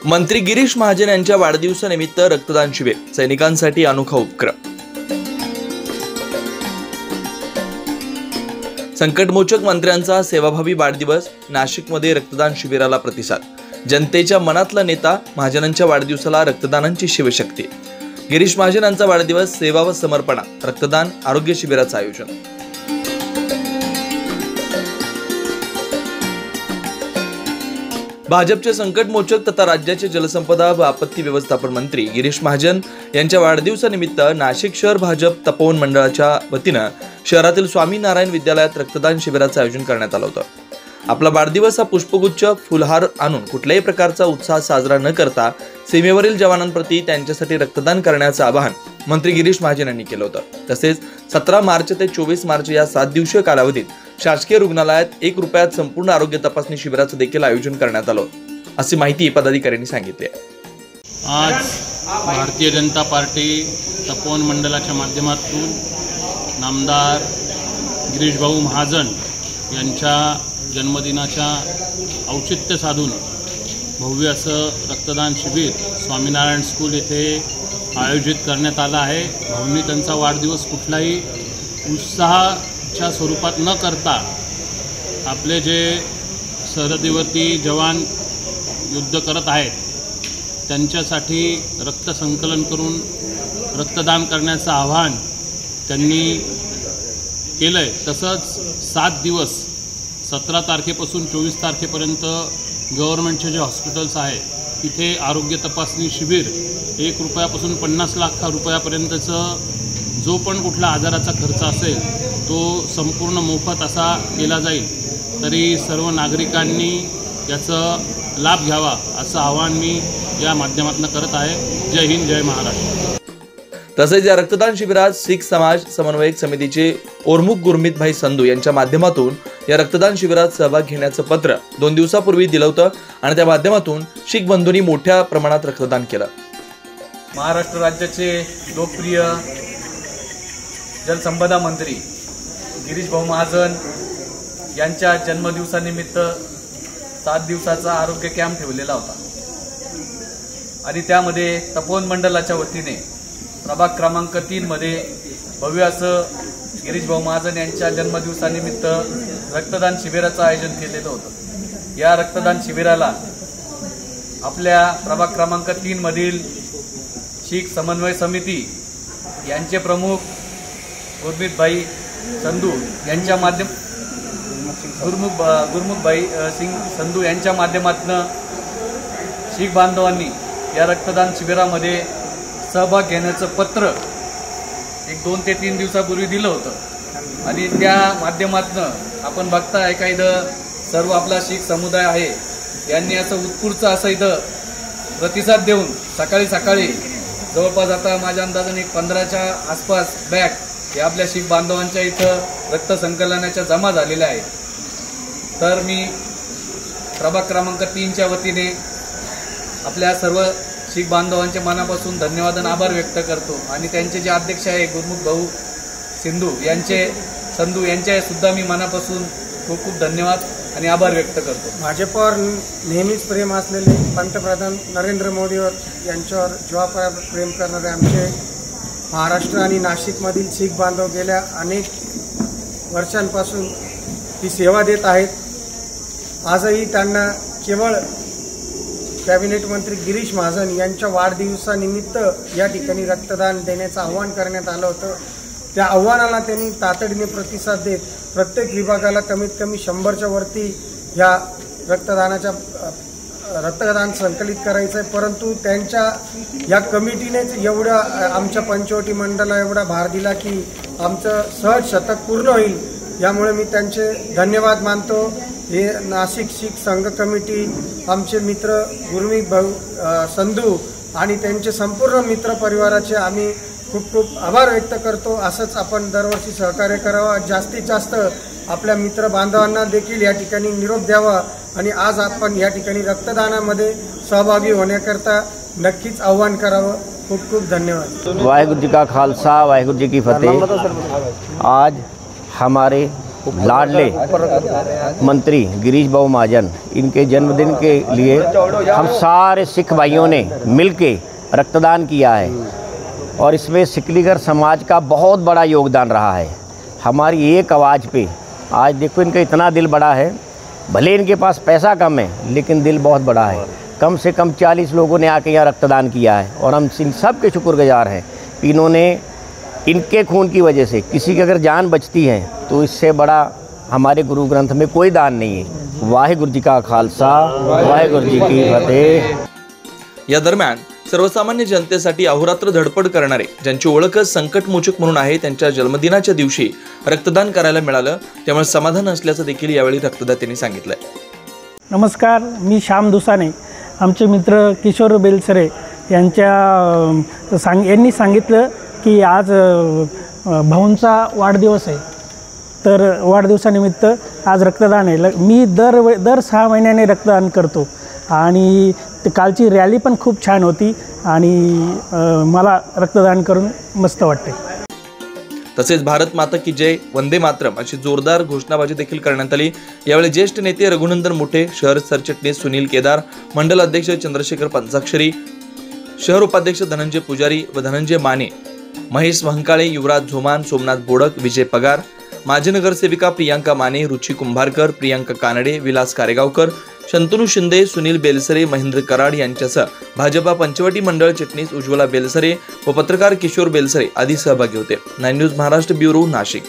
मंत्री गिरीश महाजन यांच्या वाढदिवसानिमित्त रक्तदान शिबिर, सैनिकांसाठी अनोखा उपक्रम। संकटमोचक मंत्र्यांचा सेवाभावी वाढदिवस, नाशिकमध्ये रक्तदान शिबिराला प्रतिसाद। जनतेच्या मनातला नेता, महाजनांच्या वाढदिवसाला रक्तदानाची शिवशक्ती। गिरीश महाजन यांचा वाढदिवस, सेवा व समर्पणात रक्तदान आरोग्य शिबिराचं आयोजन। भाजपचे संकटमोचक तथा राज्याचे जलसंपदा व आपत्ती व्यवस्थापन मंत्री गिरीश महाजन यांच्या वाढदिवसानिमित्त नाशिक शहर भाजप तपोवन मंडळाच्या वतीनं शहरातील स्वामीनारायण विद्यालयात रक्तदान शिबिराचं आयोजन करण्यात आलं होतं। आपला वाढदिवस हा पुष्पगुच्छ, फुलहार आणून कुठल्याही प्रकारचा उत्साह साजरा न करता सीमेवरील जवानांप्रती त्यांच्यासाठी रक्तदान करण्याचं आवाहन मंत्री गिरीश महाजन यांनी केलं होतं। तसेच 17 मार्च ते 24 मार्च या 7 दिवसीय कालावधीत शासकीय रुग्णालयात 1 रुपयात संपूर्ण आरोग्य तपासणी शिबिराचं देखील आयोजन करण्यात आलं, अशी माहिती पदाधिकाऱ्यांनी सांगितली। आज भारतीय जनता पार्टी तपोवन मंडळाच्या माध्यमातून नामदार गिरीश भाऊ महाजन यांच्या जन्मदिनाच्या औचित्य साधून भव्य असं रक्तदान शिबिर स्वामीनारायण स्कूल येथे आयोजित करण्यात आलं आहे। भाऊंनी त्यांचा वाढदिवस कुठलाही उत्साहाच्या स्वरूपात न करता आपले जे सरहद्दीवरती जवान युद्ध करत आहेत त्यांच्यासाठी रक्तसंकलन करून रक्तदान करण्याचं आवाहन त्यांनी केलं आहे। तसंच 7 दिवस 17 तारखेपासून 24 तारखेपर्यंत गव्हर्नमेंटचे जे हॉस्पिटल्स आहे तिथे आरोग्य तपासणी शिबिर 1 रुपयापासून 50 लाख रुपयापर्यंतचं जो पण कुठला आजाराचा खर्च असेल तो संपूर्ण मोफत असा केला जाईल। तरी सर्व नागरिकांनी याचा लाभ घ्यावा असं आवाहन मी या माध्यमातून करत आहे। जय हिंद, जय महाराष्ट्र। तसेच या रक्तदान शिबिरात शीख समाज समन्वयक समितीचे ओरमुख गुरमीत भाई संधू यांच्या माध्यमातून या रक्तदान शिबिरात सहभाग घेण्याचं पत्र 2 दिवसापूर्वी दिलं होतं आणि त्या माध्यमातून शीख बंधूंनी मोठ्या प्रमाणात रक्तदान केलं। महाराष्ट्र राज्याचे लोकप्रिय जलसंपदा मंत्री गिरीश भाऊ महाजन यांच्या जन्मदिवसानिमित्त 7 दिवसाचा आरोग्य कॅम्प ठेवलेला होता आणि त्यामध्ये तपोवन मंडळाच्या वतीने प्रभाग क्रमांक 3 मध्ये भव्य असं गिरीश भाऊ महाजन यांच्या जन्मदिवसानिमित्त रक्तदान शिबिराचं आयोजन केलेलं होतं। या रक्तदान शिबिराला आपल्या प्रभाग क्रमांक 3 मधील शीख समन्वय समिती यांचे प्रमुख गुरमीत भाई संधू यांच्या गुरमुख भाई सिंग संधू यांच्या माध्यमातून शीख बांधवांनी या रक्तदान शिबिरामध्ये सहभाग घेण्याचं पत्र 2 ते 3 दिवसापूर्वी दिलं होतं आणि त्या माध्यमातून आपण बघताय का इथं सर्व आपला शीख समुदाय आहे यांनी असं उत्स्फूर्त असं इथं प्रतिसाद देऊन सकाळी जवळपास आता माझ्या अंदाजाने 15च्या आसपास बॅग हे आपल्या शीख बांधवांच्या इथं रक्त संकलनाच्या जमा झालेल्या आहेत। तर मी प्रभाग क्रमांक 3च्या वतीने आपल्या सर्व शीख बांधवांच्या मनापासून धन्यवाद आणि आभार व्यक्त करतो आणि त्यांचे जे अध्यक्ष आहे गुरमुख भाऊ संधू यांचे सुद्धा मी मनापासून खूप खूप धन्यवाद आणि आभार व्यक्त करतो। भाजपवर नेहमीच प्रेम असलेले पंतप्रधान नरेंद्र मोदीवर यांच्यावर जेव्हा प्रेम करणारे आमचे महाराष्ट्र आणि नाशिकमधील शीख बांधव गेल्या अनेक वर्षांपासून ही सेवा देत आहेत। आजही त्यांना केवळ कॅबिनेट मंत्री गिरीश महाजन यांच्या वाढदिवसानिमित्त या ठिकाणी रक्तदान देण्याचं आवाहन करण्यात आलं होतं। त्या आव्हानाला त्यांनी तातडीने प्रतिसाद देत प्रत्येक विभागाला कमीत कमी 100च्या वरती या रक्तदान संकलित करायचं आहे। परंतु त्यांच्या या कमिटीनेच एवढा आमच्या पंचवटी मंडळाला एवढा भार दिला की आमचं सहज शतक पूर्ण होईल। यामुळे मी त्यांचे धन्यवाद मानतो। हे नाशिक शीख संघ कमिटी, आमचे मित्र गुरमीत भाऊ संधू आणि त्यांचे संपूर्ण मित्र परिवाराचे आम्ही खूप खूप आभार व्यक्त करतो। असंच आपण दरवर्षी सहकार्य करावं, जास्तीत जास्त आपल्या मित्र बांधवांना देखील या ठिकाणी निरोप द्यावा आणि आज आपण या ठिकाणी रक्तदानामध्ये सहभागी होण्याकरता नक्कीच आव्हान करावं। खूप खूप धन्यवाद। वाहिगुरु जी का खालसा, वाहिगुरु जी की फतेह। आज हमारे लाडले मंत्री गिरीश भाऊ महाजन, इनके जन्मदिन के लिए हम सारे सिख भाइयों ने मिलके रक्तदान किया है और इसमें सिकलीगर समाज का बहुत बड़ा योगदान रहा है। हमारी एक आवाज़ पे आज देखो इनका इतना दिल बड़ा है, भले इनके पास पैसा कम है लेकिन दिल बहुत बड़ा है। कम से कम 40 लोगों ने आके यहाँ रक्तदान किया है और हम इन सब के शुक्रगुजार हैं। इन्होंने इनके खून की वजह से किसी की अगर जान बचती है तो इससे बड़ा हमारे गुरु ग्रंथ में कोई दान नहीं है। वाहेगुरु जी का खालसा, वाहेगुरु जी की फतेह। या दरम्यान सर्वसामान्य जनतेसाठी अहोरात्र धडपड करणारे, ज्यांची ओळखच संकटमोचक म्हणून आहे, त्यांच्या जन्मदिनाच्या दिवशी रक्तदान करायला मिळालं, त्यामुळे समाधान असल्याचं देखील यावेळी रक्तदात्यांनी सांगितलंय। नमस्कार, मी श्याम दुसाने। आमचे मित्र किशोर बेलसरे यांनी सांगितलं की आज भाऊंचा वाढदिवस आहे, तर वाढदिवसानिमित्त आज रक्तदान आहे। मी दर 6 महिन्याने रक्तदान करतो आणि कालची रॅली पण खूप छान होती आणि मला रक्तदान करून मस्त वाटते। तसेच भारत माता की जय, वंदे मातरम अशी जोरदार घोषणाबाजी देखील करण्यात आली। यावेळी ज्येष्ठ नेते रघुनंदन मोठे, शहर सरचिटणीस सुनील केदार, मंडल अध्यक्ष चंद्रशेखर पंचाक्षरी, शहर उपाध्यक्ष धनंजय पुजारी व धनंजय माने, महेश वहंकाळे, युवराज झोमान, सोमनाथ बोडक, विजय पगार, माजी नगरसेविका प्रियांका माने, रुची कुंभारकर, प्रियांका कानडे, विलास कारेगावकर, शंतनू शिंदे, सुनील बेलसरे, महेंद्र कराड यांच्यासह भाजपा पंचवटी मंडळ चिटणीस उज्ज्वला बेलसरे व पत्रकार किशोर बेलसरे आदी सहभागी होते। 9 न्यूज महाराष्ट्र ब्युरो, नाशिक।